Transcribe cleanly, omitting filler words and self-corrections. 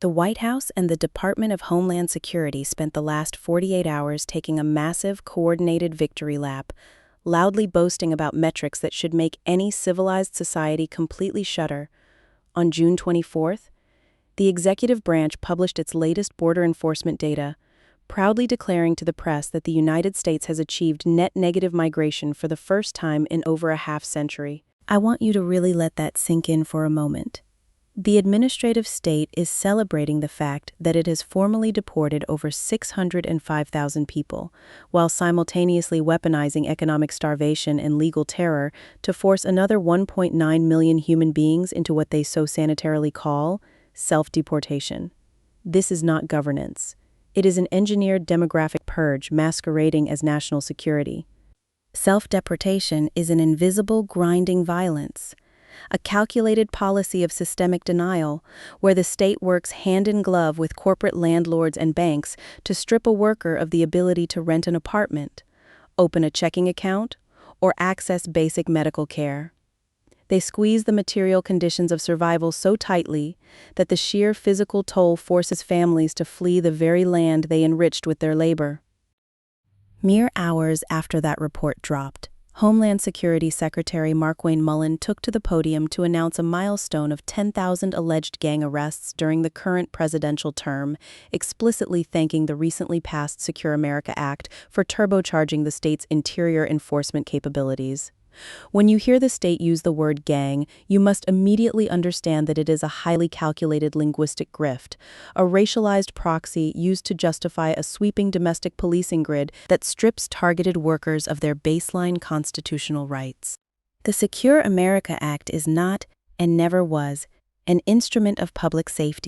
The White House and the Department of Homeland Security spent the last 48 hours taking a massive, coordinated victory lap, loudly boasting about metrics that should make any civilized society completely shudder. On June 24th, the executive branch published its latest border enforcement data, proudly declaring to the press that the United States has achieved net negative migration for the first time in over a half-century. I want you to really let that sink in for a moment. The administrative state is celebrating the fact that it has formally deported over 605,000 people, while simultaneously weaponizing economic starvation and legal terror to force another 1.9 million human beings into what they so sanitarily call self-deportation. This is not governance. It is an engineered demographic purge masquerading as national security. Self-deportation is an invisible, grinding violence, a calculated policy of systemic denial, where the state works hand in glove with corporate landlords and banks to strip a worker of the ability to rent an apartment, open a checking account, or access basic medical care. They squeeze the material conditions of survival so tightly that the sheer physical toll forces families to flee the very land they enriched with their labor. Mere hours after that report dropped, Homeland Security Secretary Markwayne Mullin took to the podium to announce a milestone of 10,000 alleged gang arrests during the current presidential term, explicitly thanking the recently passed Secure America Act for turbocharging the state's interior enforcement capabilities. When you hear the state use the word gang, you must immediately understand that it is a highly calculated linguistic grift, a racialized proxy used to justify a sweeping domestic policing grid that strips targeted workers of their baseline constitutional rights. The Secure America Act is not, and never was, an instrument of public safety.